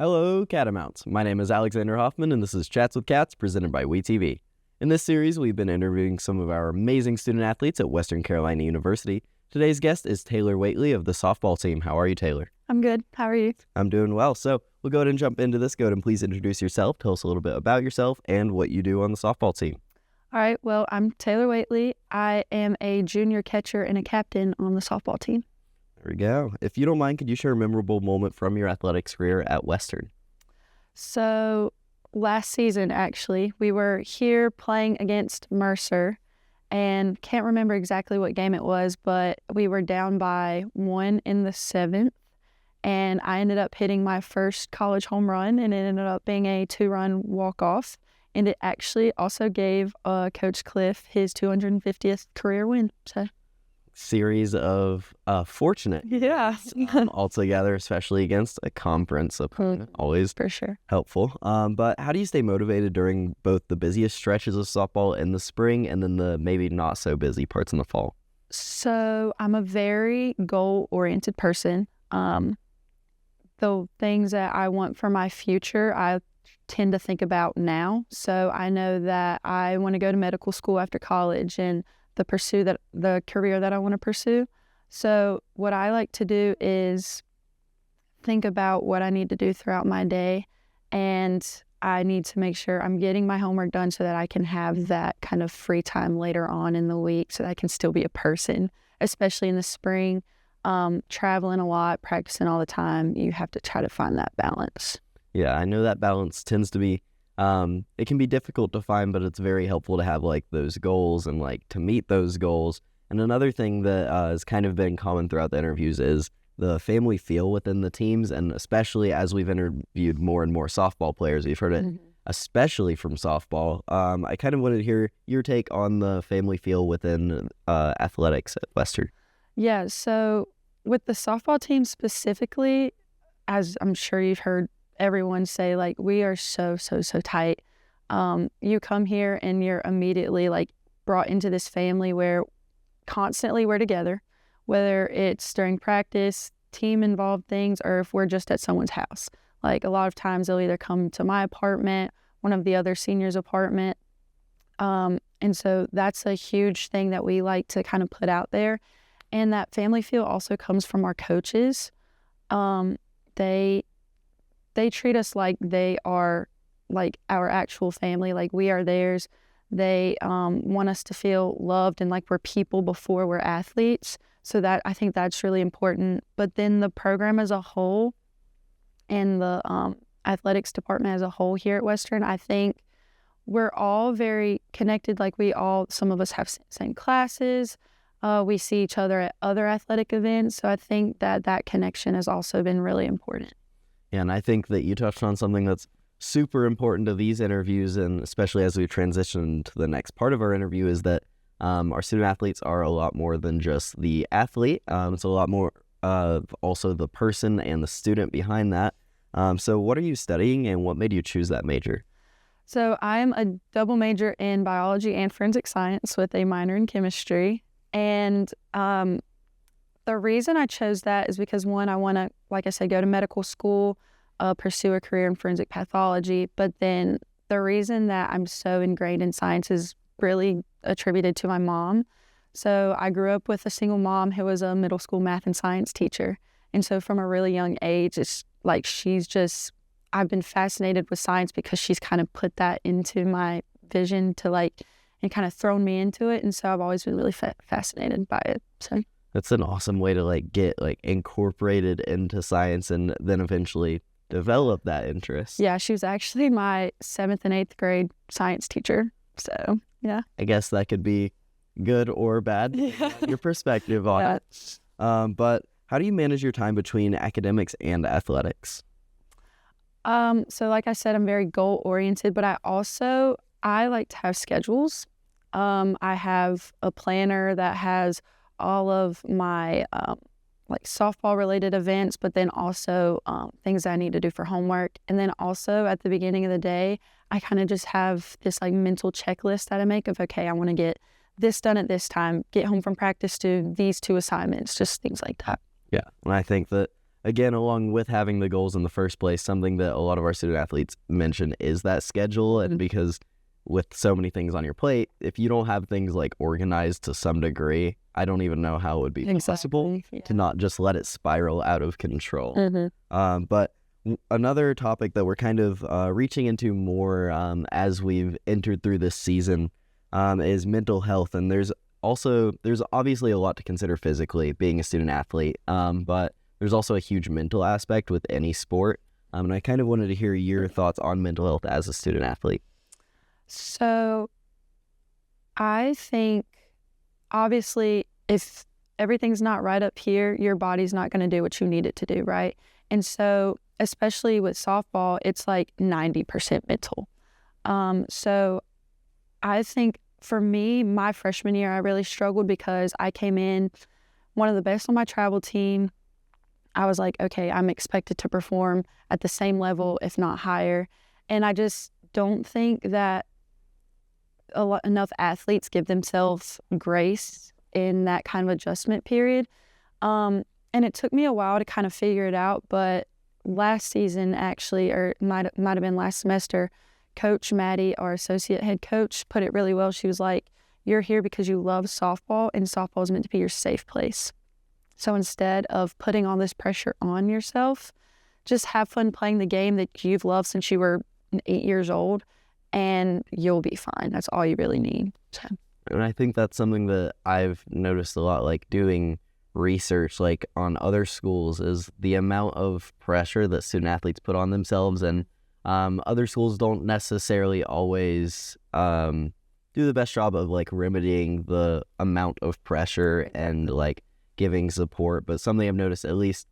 Hello, Catamount. My name is Alexander Hoffman, and this is Chats with Cats, presented by WeTV. In this series, we've been interviewing some of our amazing student athletes at Western Carolina University. Today's guest is Taylor Waitley of the softball team. How are you, Taylor? I'm good. How are you? I'm doing well. So we'll go ahead and jump into this. Go ahead and please introduce yourself. Tell us a little bit about yourself and what you do on the softball team. All right. Well, I'm Taylor Waitley. I am a junior catcher and a captain on the softball team. There we go. If you don't mind, could you share a memorable moment from your athletics career at Western? So last season, actually, we were here playing against Mercer, and can't remember exactly what game it was, but we were down by 1 in the 7th, and I ended up hitting my first college home run, and it ended up being a 2-run walk-off, and it actually also gave Coach Cliff his 250th career win. So Series of fortunate altogether, especially against a conference opponent. Always for sure helpful. But how do you stay motivated during both the busiest stretches of softball in the spring and then the maybe not so busy parts in the fall? So I'm a very goal-oriented person. The things that I want for my future, I tend to think about now. So I know that I want to go to medical school after college and the career that I want to pursue. So what I like to do is think about what I need to do throughout my day, and I need to make sure I'm getting my homework done so that I can have that kind of free time later on in the week so that I can still be a person, especially in the spring. Traveling a lot, practicing all the time, you have to try to find that balance. Yeah, I know that balance tends to be it can be difficult to find, but it's very helpful to have like those goals and like to meet those goals. And another thing that has kind of been common throughout the interviews is the family feel within the teams, and especially as we've interviewed more and more softball players, we've heard it especially from softball. I kind of wanted to hear your take on the family feel within athletics at Western. Yeah, so with the softball team specifically, as I'm sure you've heard everyone say, like, we are so tight. You come here and you're immediately like brought into this family where constantly we're together, whether it's during practice, team involved things, or if we're just at someone's house. Like a lot of times they'll either come to my apartment, one of the other seniors' apartment. And so that's a huge thing that we like to kind of put out there. And that family feel also comes from our coaches. They treat us like they are like our actual family, like we are theirs. They want us to feel loved and like we're people before we're athletes. So that I think that's really important. But then the program as a whole and the athletics department as a whole here at Western, I think we're all very connected. Like some of us have same classes. We see each other at other athletic events. So I think that connection has also been really important. And I think that you touched on something that's super important to these interviews, and especially as we transition to the next part of our interview, is that our student athletes are a lot more than just the athlete. It's a lot more of also the person and the student behind that. So what are you studying and what made you choose that major? So I'm a double major in biology and forensic science with a minor in chemistry. And the reason I chose that is because, one, I want to, like I said, go to medical school, pursue a career in forensic pathology. But then the reason that I'm so ingrained in science is really attributed to my mom. So I grew up with a single mom who was a middle school math and science teacher. And so from a really young age, it's like I've been fascinated with science because she's kind of put that into my vision and kind of thrown me into it. And so I've always been really fascinated by it. So that's an awesome way to get incorporated into science and then eventually develop that interest. Yeah, she was actually my 7th and 8th grade science teacher. So, yeah. I guess that could be good or bad, your perspective on it. But how do you manage your time between academics and athletics? So like I said, I'm very goal-oriented, but I like to have schedules. I have a planner that has all of my softball related events, but then also things I need to do for homework. And then also at the beginning of the day, I kind of just have this mental checklist that I make of, okay, I want to get this done at this time, get home from practice, do these 2 assignments, just things like that. Yeah. And I think that again, along with having the goals in the first place, something that a lot of our student athletes mention is that schedule. And because with so many things on your plate, if you don't have things like organized to some degree, I don't even know how it would be possible to not just let it spiral out of control. But another topic that we're kind of reaching into more as we've entered through this season is mental health. And there's obviously a lot to consider physically being a student athlete, but there's also a huge mental aspect with any sport. And I kind of wanted to hear your thoughts on mental health as a student athlete. So I think, obviously, if everything's not right up here, your body's not going to do what you need it to do, right? And so, especially with softball, it's like 90% mental. So I think for me, my freshman year, I really struggled because I came in one of the best on my travel team. I was like, okay, I'm expected to perform at the same level, if not higher. And I just don't think that enough athletes give themselves grace in that kind of adjustment period. And it took me a while to kind of figure it out, but last season actually, or might have been last semester, Coach Maddie, our associate head coach, put it really well. She was like, you're here because you love softball, and softball is meant to be your safe place. So instead of putting all this pressure on yourself, just have fun playing the game that you've loved since you were 8 years old, and you'll be fine. That's all you really need. So. And I think that's something that I've noticed a lot, like doing research like on other schools, is the amount of pressure that student athletes put on themselves. And other schools don't necessarily always do the best job of like remedying the amount of pressure and like giving support. But something I've noticed, at least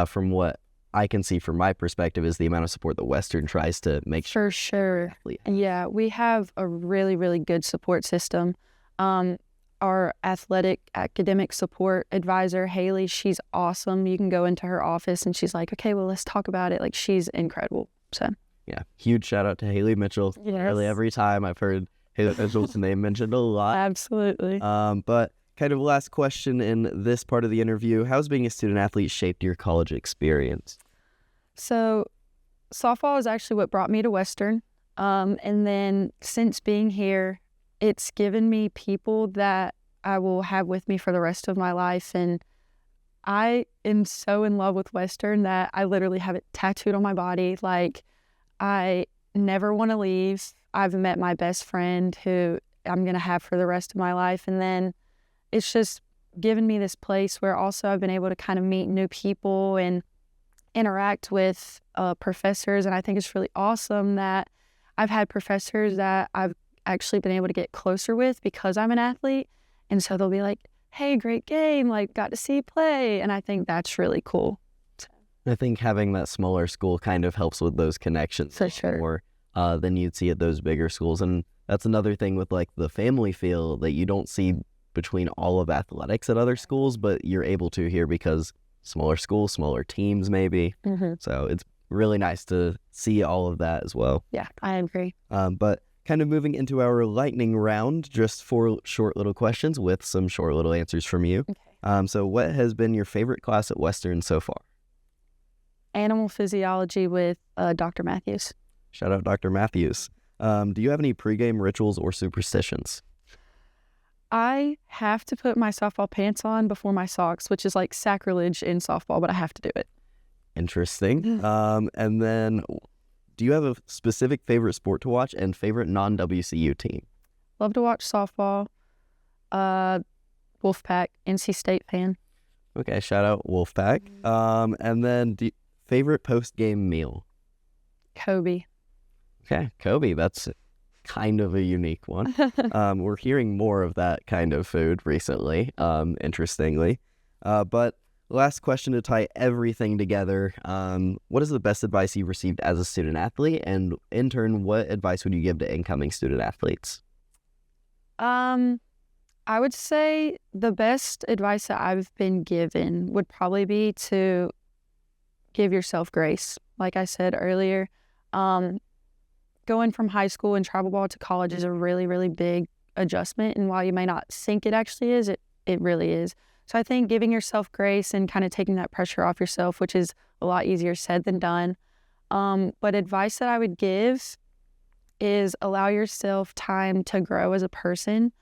from what I can see from my perspective, is the amount of support that Western tries to make for sure. Yeah, we have a really, really good support system. Our academic support advisor, Haley, she's awesome. You can go into her office and she's like, okay, well, let's talk about it. Like, she's incredible. So yeah, huge shout out to Haley Mitchell. Yes. Really, every time I've heard Haley Mitchell's name mentioned a lot. Absolutely. But kind of last question in this part of the interview, how's being a student athlete shaped your college experience? So softball is actually what brought me to Western. And then since being here, it's given me people that I will have with me for the rest of my life. And I am so in love with Western that I literally have it tattooed on my body. Like, I never want to leave. I've met my best friend who I'm going to have for the rest of my life. And then it's just given me this place where also I've been able to kind of meet new people and interact with professors. And I think it's really awesome that I've had professors that I've actually been able to get closer with because I'm an athlete. And so they'll be like, hey, great game, like, got to see you play. And I think that's really cool. I think having that smaller school kind of helps with those connections for sure more than you'd see at those bigger schools. And that's another thing with like the family feel that you don't see between all of athletics at other schools, but you're able to here because smaller schools, smaller teams maybe. So it's really nice to see all of that as well. Yeah, I agree. But kind of moving into our lightning round, just 4 short little questions with some short little answers from you. Okay. So what has been your favorite class at Western so far? Animal physiology with Dr. Matthews. Shout out Dr. Matthews. Do you have any pregame rituals or superstitions? I have to put my softball pants on before my socks, which is like sacrilege in softball, but I have to do it. Interesting. And then do you have a specific favorite sport to watch and favorite non-WCU team? Love to watch softball. Wolfpack, NC State fan. Okay, shout out Wolfpack. And then favorite post-game meal? Kobe. Okay, Kobe, that's kind of a unique one. We're hearing more of that kind of food recently, interestingly. But last question to tie everything together. What is the best advice you've received as a student athlete? And in turn, what advice would you give to incoming student athletes? I would say the best advice that I've been given would probably be to give yourself grace. Like I said earlier, going from high school and travel ball to college is a really, really big adjustment. And while you may not think it actually is, it really is. So I think giving yourself grace and kind of taking that pressure off yourself, which is a lot easier said than done. But advice that I would give is allow yourself time to grow as a person.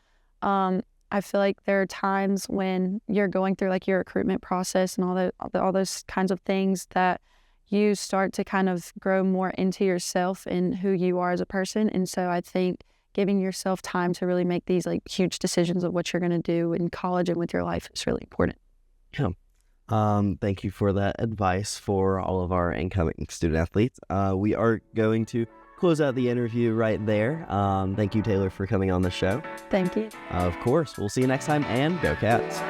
I feel like there are times when you're going through like your recruitment process and all those kinds of things that you start to kind of grow more into yourself and who you are as a person. And so I think giving yourself time to really make these like huge decisions of what you're going to do in college and with your life is really important. Yeah. Thank you for that advice for all of our incoming student athletes. We are going to close out the interview right there. Thank you, Taylor, for coming on the show. Thank you. Of course. We'll see you next time, and go Cats.